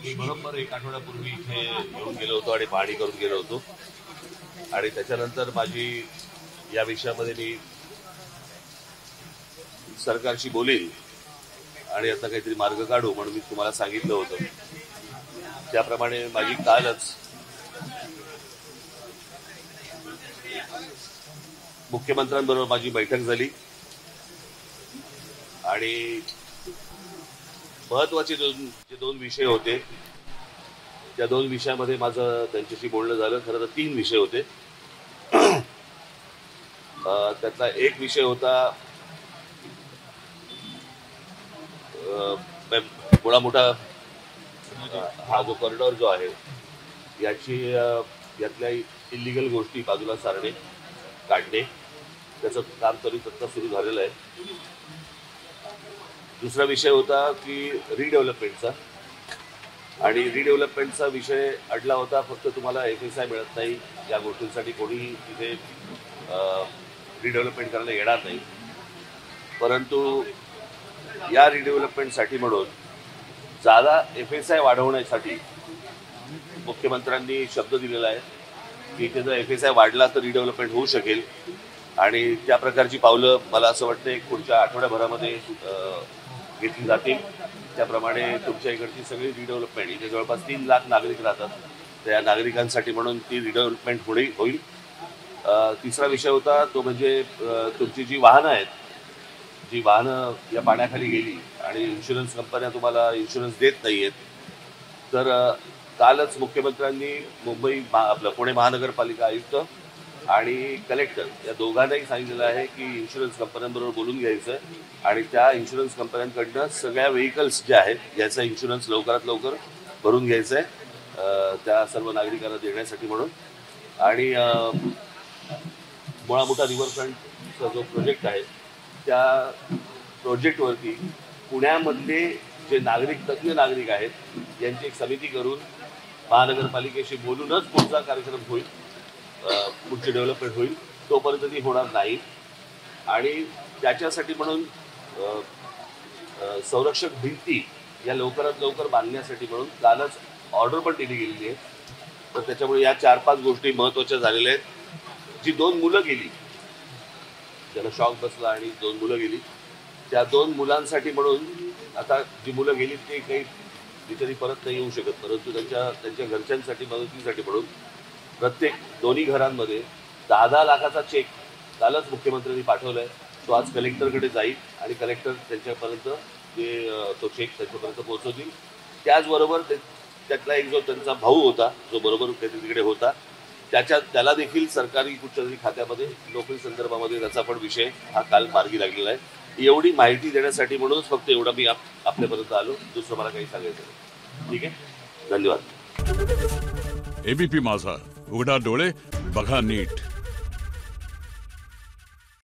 मी बरोबर एक आठवड्यापूर्वी इथे येऊन गेलो होतो आणि पाहणी करून गेलो होतो आणि त्याच्यानंतर माझी या विषयामध्ये मी सरकारशी बोलेल आणि आता काहीतरी मार्ग काढू म्हणून मी तुम्हाला सांगितलं होतं. त्याप्रमाणे माझी कालच मुख्यमंत्र्यांबरोबर माझी बैठक झाली आणि महत्वाचे जे दोन विषय होते त्या दोन विषयामध्ये माझं त्यांच्याशी बोलणं झालं. खरं तर 3 विषय होते. त्यातला एक विषय होता थोडा मोठा हा जो कॉरिडॉर जो आहे यातल्या इलिगल गोष्टी बाजूला सारणे काढणे त्याचं काम त्वरित आता सुरू झालेलं आहे. दुसरा विषय होता की रिडेव्हलपमेंटचा आणि रिडेव्हलपमेंटचा विषय अडला होता. फक्त तुम्हाला FSI मिळत नाही या गोष्टींसाठी कोणीही तिथे रिडेव्हलपमेंट करायला येणार नाही. परंतु या रिडेव्हलपमेंटसाठी म्हणून जादा FSI वाढवण्यासाठी मुख्यमंत्र्यांनी शब्द दिलेला आहे की इथे जर FSI वाढला तर रिडेव्हलपमेंट होऊ शकेल आणि त्या प्रकारची पावलं मला असं वाटतं पुढच्या आठवड्याभरामध्ये घेतली जातील. त्याप्रमाणे तुमच्या इकडची सगळी रिडेव्हलपमेंट इथे जवळपास 3 लाख नागरिक राहतात त्या नागरिकांसाठी म्हणून ती रिडेव्हलपमेंट होईल. तिसरा विषय होता तो म्हणजे तुमची जी वाहनं आहेत जी वाहनं या पाण्याखाली गेली आणि इन्शुरन्स कंपन्या तुम्हाला इन्शुरन्स देत नाही आहेत. तर कालच मुख्यमंत्र्यांनी आपलं पुणे महानगरपालिका आयुक्त आणि कलेक्टर या दोघांनाही सांगितलेलं आहे की इन्शुरन्स कंपन्यांबरोबर बोलून घ्यायचं आणि त्या इन्शुरन्स कंपन्यांकडनं सगळ्या व्हेकल्स ज्या आहेत याचा इन्शुरन्स लवकरात लवकर भरून घ्यायचं आहे त्या सर्व नागरिकांना देण्यासाठी म्हणून. आणि मोठा रिव्हरफ्रंटचा जो प्रोजेक्ट आहे त्या प्रोजेक्टवरती पुण्यामधले जे तज्ज्ञ नागरिक आहेत यांची एक समिती करून महानगरपालिकेशी बोलूनच पुढचा कार्यक्रम होईल, पुढची डेव्हलपमेंट होईल. तोपर्यंत ती होणार नाही आणि त्याच्यासाठी म्हणून संरक्षक भिंती या लवकरात लवकर बांधण्यासाठी म्हणून कालच ऑर्डर पण दिली गेलेली आहे. तर त्याच्यामुळे या 4-5 गोष्टी महत्त्वाच्या झालेल्या आहेत. जी 2 मुलं गेली ज्याला शॉक बसला आणि 2 मुलं गेली त्या 2 मुलांसाठी म्हणून आता जी मुलं गेली ते काही तिथे परत नाही येऊ शकत. परंतु त्यांच्या घरच्यांसाठी मदतीसाठी म्हणून प्रत्येक दोन्ही घरांमध्ये 10-10 लाखाचा चेक कालच मुख्यमंत्र्यांनी पाठवलाय. तो आज कलेक्टरकडे जाईल आणि कलेक्टर त्यांच्यापर्यंत तो चेक त्यांच्यापर्यंत पोहोचवतील. त्याचबरोबर त्यातला एक जो त्यांचा भाऊ होता जो बरोबर तिकडे होता त्याला देखील सरकारी उच्चधिकारी खात्यामध्ये नोकरी संदर्भामध्ये त्याचा पण विषय हा काल मार्गी लागलेला आहे. एवढी माहिती देण्यासाठी म्हणूनच फक्त एवढा मी आपल्यापर्यंत आलो. दुसरं मला काही सांगायचं नाही. ठीक आहे, धन्यवाद. ABP माझा, उघडा डोळे बघा नीट.